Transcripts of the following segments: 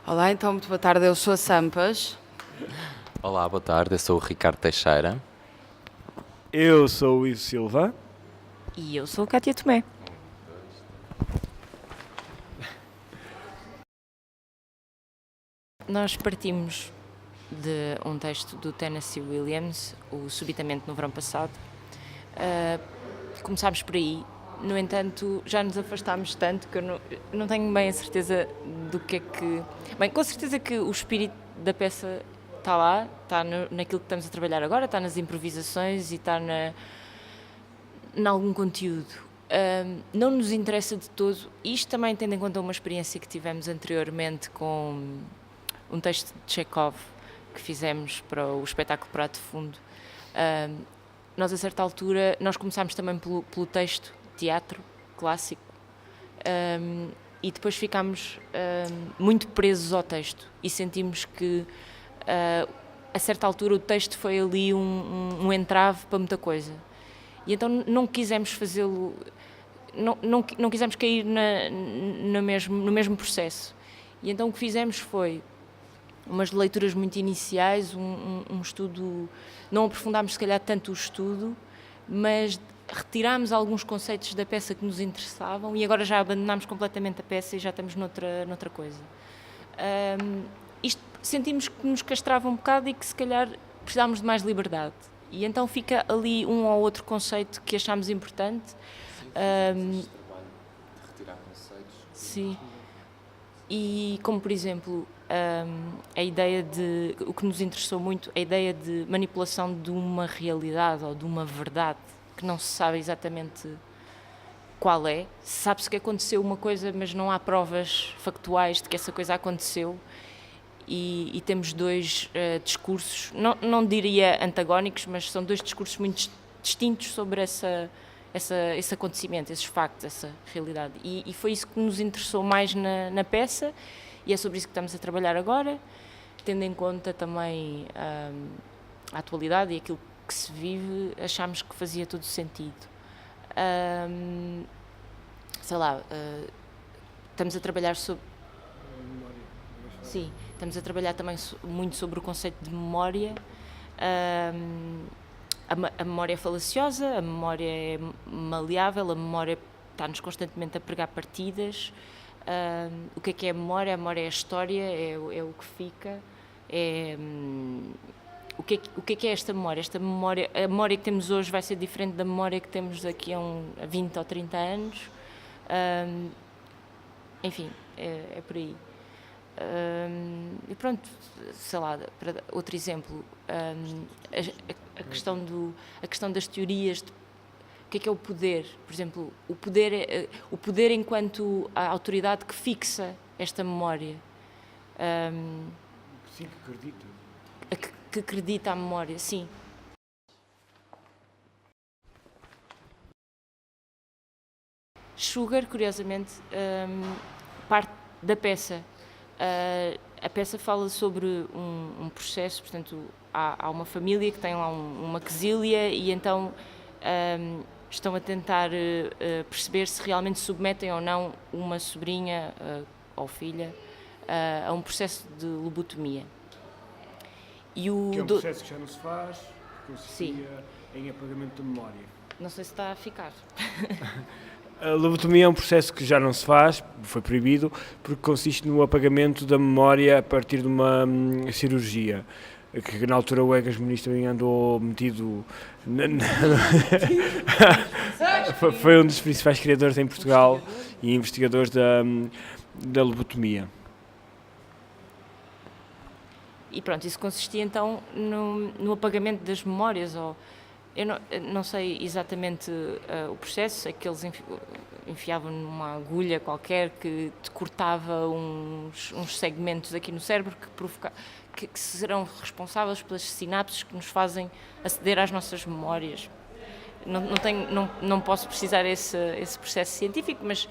Olá, então, muito boa tarde. Eu sou a Sampas. Olá, boa tarde. Eu sou o Ricardo Teixeira. Eu sou o Ivo Silva. E eu sou a Cátia Tomé. Nós partimos de um texto do Tennessee Williams, o Subitamente no Verão Passado. Começámos por aí, no entanto, já nos afastámos tanto que eu não tenho bem a certeza do que é que... Bem, com certeza que o espírito da peça está lá, está naquilo que estamos a trabalhar agora, está nas improvisações e está em algum conteúdo. Não nos interessa de todo, isto também tendo em conta uma experiência que tivemos anteriormente com um texto de Chekhov que fizemos para o espetáculo Prato de Fundo. Nós, a certa altura, nós começámos também pelo texto, teatro clássico, e depois ficámos muito presos ao texto e sentimos que, a certa altura, o texto foi ali um entrave para muita coisa. E então não quisemos fazê-lo, não quisemos cair no mesmo processo. E então o que fizemos foi umas leituras muito iniciais, um estudo, não aprofundámos se calhar tanto o estudo, mas retirámos alguns conceitos da peça que nos interessavam e agora já abandonámos completamente a peça e já estamos noutra coisa. Sentimos que nos castrava um bocado e que se calhar precisávamos de mais liberdade. E então fica ali um ou outro conceito que achámos importante. De retirar conceitos. Sim. E como, por exemplo, a ideia de... O que nos interessou muito, a ideia de manipulação de uma realidade ou de uma verdade que não se sabe exatamente qual é. Sabe-se que aconteceu uma coisa, mas não há provas factuais de que essa coisa aconteceu. E temos dois discursos, não diria antagónicos, mas são dois discursos muito distintos sobre esse acontecimento, esses factos, essa realidade. E foi isso que nos interessou mais na peça e é sobre isso que estamos a trabalhar agora, tendo em conta também a atualidade e aquilo que se vive, achámos que fazia todo sentido. Estamos a trabalhar sobre... Sim, estamos a trabalhar também muito sobre o conceito de memória. A memória é falaciosa, a memória é maleável, a memória está-nos constantemente a pregar partidas. O que é a memória? A memória é a história, é o que fica. O que é esta memória? A memória que temos hoje vai ser diferente da memória que temos daqui a 20 ou 30 anos. Enfim, é por aí. E pronto, sei lá, para outro exemplo, a questão das teorias de o que é o poder, por exemplo, o poder enquanto a autoridade que fixa esta memória. Sim, que acredita. Que acredita a memória, sim. Sugar, curiosamente, parte da peça. A peça fala sobre um processo, portanto, há uma família que tem lá uma quesília e então estão a tentar perceber se realmente submetem ou não uma sobrinha ou filha a um processo de lobotomia. Que é um processo que já não se faz, que consistia em apagamento da memória. Não sei se está a ficar. A lobotomia é um processo que já não se faz, foi proibido, porque consiste no apagamento da memória a partir de uma cirurgia, que na altura o Egas Muniz também andou metido... Foi um dos principais criadores em Portugal e investigadores da lobotomia. E pronto, isso consistia então no apagamento das memórias, ou eu não sei exatamente o processo, é que eles enfiavam numa agulha qualquer que te cortava uns segmentos aqui no cérebro que serão responsáveis pelas sinapses que nos fazem aceder às nossas memórias. Não posso precisar esse processo científico, mas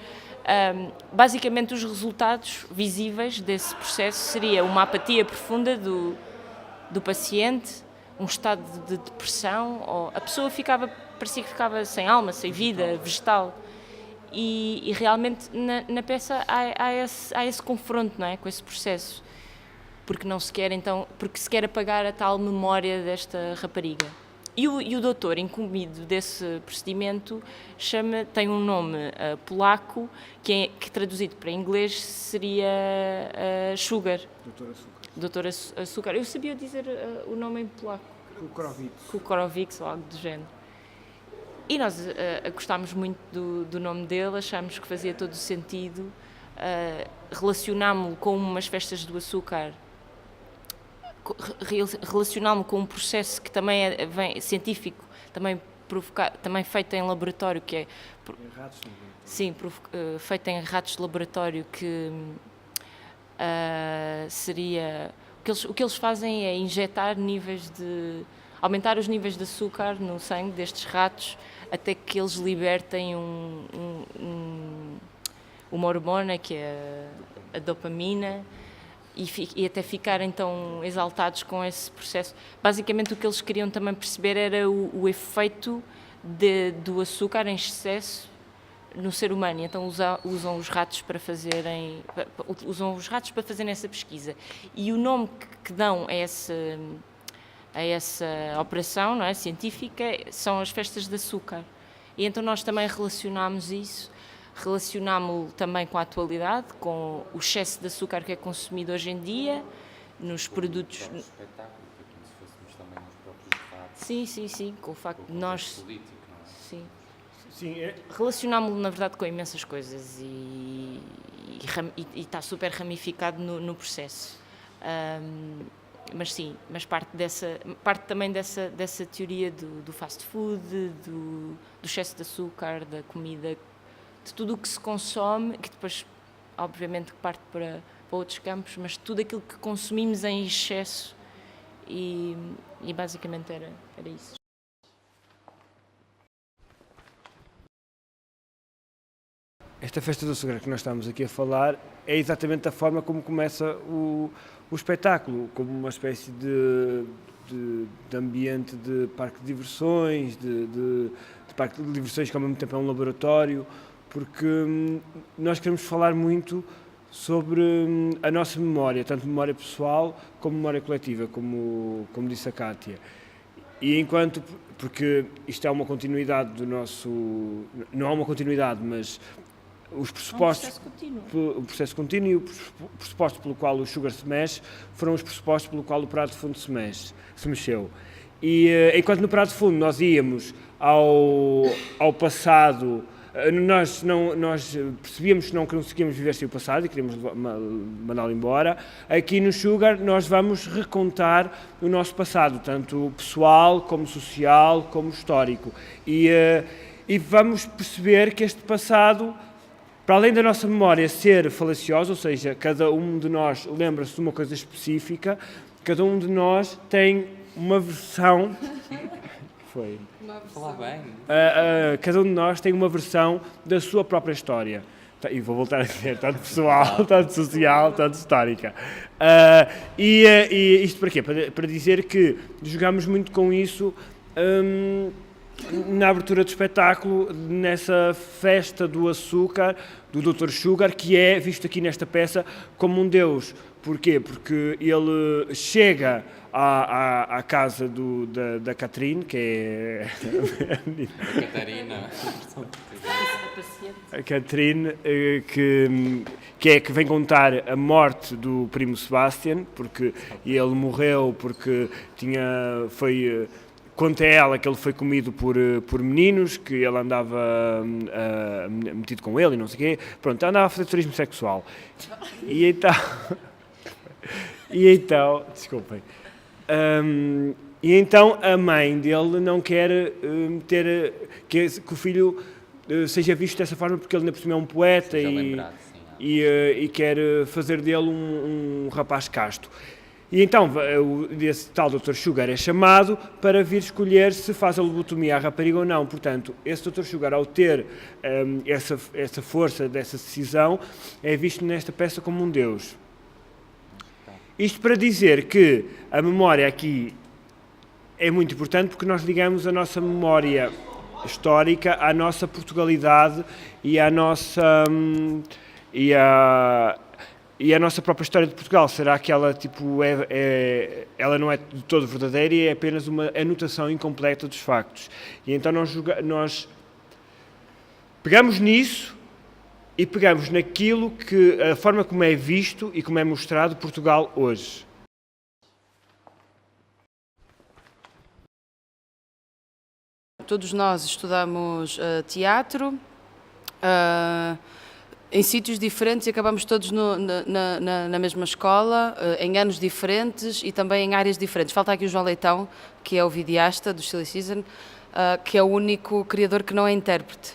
basicamente os resultados visíveis desse processo seria uma apatia profunda do paciente, um estado de depressão, ou a pessoa parecia que ficava sem alma, sem vida, vegetal. e realmente na peça há esse confronto, não é? Com esse processo, porque não se quer então, porque se quer apagar a tal memória desta rapariga. E o doutor incumbido desse procedimento tem um nome polaco que traduzido para inglês seria Sugar. Doutor Açúcar. Eu sabia dizer o nome em polaco. Kukorowicz ou algo do género. E nós gostámos muito do nome dele, achámos que fazia todo o sentido, relacionámo-lo com umas festas do açúcar, relacionámo-lo com um processo que também é científico, também feito em laboratório, que é feito em ratos de laboratório, que seria o que eles fazem é aumentar os níveis de açúcar no sangue destes ratos até que eles libertem uma hormona que é a dopamina e até ficarem então exaltados com esse processo. Basicamente o que eles queriam também perceber era o efeito do açúcar em excesso no ser humano, e então usam os ratos para fazerem essa pesquisa. E o nome que dão a essa operação, não é, científica, são as festas de açúcar. E então nós também relacionámo-lo também com a atualidade, com o excesso de açúcar que é consumido hoje em dia, nos produtos... É um espetáculo, como se fôssemos também os próprios fatos. Sim, com o facto de nós... político, não é? Sim. Sim, Relacionámo-lo, na verdade, com imensas coisas e está super ramificado no processo. Mas parte também dessa teoria do fast food, do excesso de açúcar, da comida, de tudo o que se consome, que depois, obviamente, parte para outros campos, mas tudo aquilo que consumimos em excesso e basicamente era isso. Esta festa do açúcar que nós estamos aqui a falar é exatamente a forma como começa o espetáculo, como uma espécie de ambiente de parque de diversões, de parque de diversões que ao mesmo tempo é um laboratório, porque nós queremos falar muito sobre a nossa memória, tanto memória pessoal como memória coletiva, como disse a Kátia. E porque isto é uma continuidade do nosso... Não é uma continuidade, mas... Os pressupostos, o processo contínuo e o pressuposto pelo qual o Sugar se mexe foram os pressupostos pelo qual o Prato de Fundo se mexeu. E enquanto no Prato de Fundo nós íamos ao passado, nós percebíamos que não conseguíamos viver sem o passado e queríamos mandá-lo embora. Aqui no Sugar nós vamos recontar o nosso passado, tanto pessoal como social, como histórico. E vamos perceber que este passado, para além da nossa memória ser falaciosa, ou seja, cada um de nós lembra-se de uma coisa específica, cada um de nós tem uma versão... Falar bem. Cada um de nós tem uma versão da sua própria história. E vou voltar a dizer, tanto pessoal, tanto social, tanto histórica. E isto para quê? Para dizer que jogamos muito com isso... na abertura do espetáculo, nessa festa do açúcar, do Dr. Sugar, que é visto aqui nesta peça como um deus. Porquê? Porque ele chega à casa da Catherine, que é... A Catarina. A Catherine, que vem contar a morte do primo Sebastian, porque ele morreu porque foi... Conta ela que ele foi comido por meninos, que ele andava metido com ele e não sei o quê. Pronto, andava a fazer turismo sexual. E então desculpem. E então a mãe dele não quer que o filho seja visto dessa forma, porque ele ainda por cima é um poeta e quer fazer dele um rapaz casto. E então esse tal Dr. Sugar é chamado para vir escolher se faz a lobotomia à rapariga ou não. Portanto, esse Dr. Sugar, ao ter essa força dessa decisão, é visto nesta peça como um deus. Isto para dizer que a memória aqui é muito importante, porque nós ligamos a nossa memória histórica à nossa Portugalidade e à nossa e a nossa própria história de Portugal. Será que ela tipo ela não é de todo verdadeira e é apenas uma anotação incompleta dos factos? E então nós pegamos nisso e pegamos naquilo que a forma como é visto e como é mostrado Portugal hoje. Todos nós estudamos teatro em sítios diferentes e acabamos todos na mesma escola, em anos diferentes e também em áreas diferentes. Falta aqui o João Leitão, que é o videasta do Silly Season, que é o único criador que não é intérprete.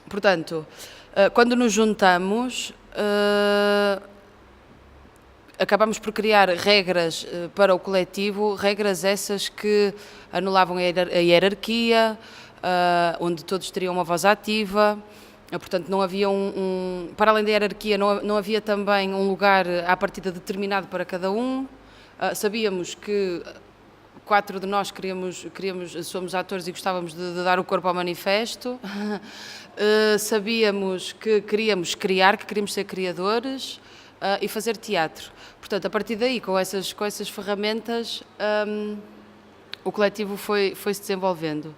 Portanto, quando nos juntamos, acabamos por criar regras para o coletivo, regras essas que anulavam a hierarquia, onde todos teriam uma voz ativa. Portanto, não havia para além da hierarquia, não havia também um lugar à partida determinado para cada um. Sabíamos que 4 de nós somos atores e gostávamos de dar o corpo ao manifesto. Sabíamos que queríamos criar, que queríamos ser criadores e fazer teatro. Portanto, a partir daí, com essas ferramentas, o coletivo foi-se desenvolvendo.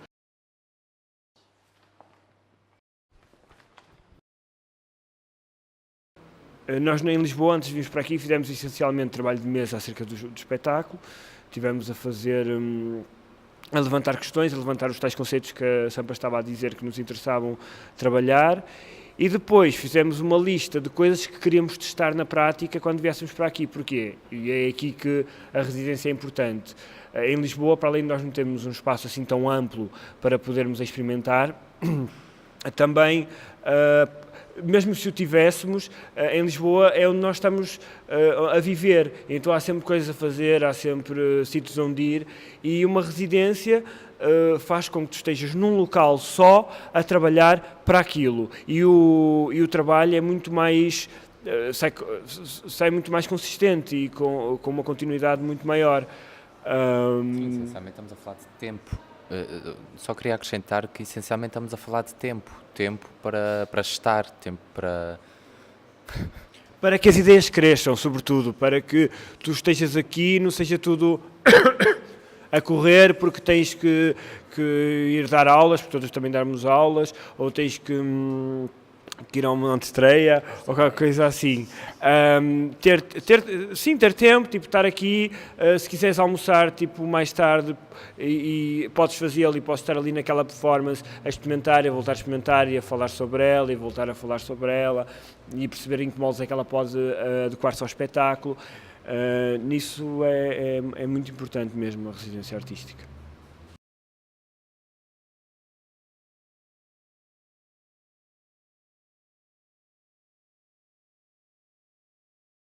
Nós em Lisboa, antes de virmos para aqui, fizemos essencialmente trabalho de mesa acerca do espetáculo. Tivemos a levantar questões, a levantar os tais conceitos que a Sampa estava a dizer que nos interessavam trabalhar. E depois fizemos uma lista de coisas que queríamos testar na prática quando viéssemos para aqui. Porquê? E é aqui que a residência é importante. Em Lisboa, para além de nós não termos um espaço assim tão amplo para podermos experimentar, também, mesmo se o tivéssemos, em Lisboa é onde nós estamos a viver. Então há sempre coisas a fazer, há sempre sítios onde ir e uma residência faz com que tu estejas num local só a trabalhar para aquilo e o trabalho é muito mais sai muito mais consistente e com uma continuidade muito maior. Sim, essencialmente estamos a falar de tempo. Só queria acrescentar que essencialmente estamos a falar de tempo para estar, tempo para que as ideias cresçam, sobretudo, para que tu estejas aqui e não seja tudo a correr porque tens que ir dar aulas, porque todos também darmos aulas, ou tens que ir a uma estreia, ou qualquer coisa assim. Ter tempo, tipo, estar aqui, se quiseres almoçar, tipo, mais tarde, e podes fazê-lo e podes estar ali naquela performance a experimentar, a voltar a experimentar e a falar sobre ela, e voltar a falar sobre ela, e perceber em que moldes é que ela pode adequar-se ao espetáculo. Nisso é muito importante mesmo a residência artística.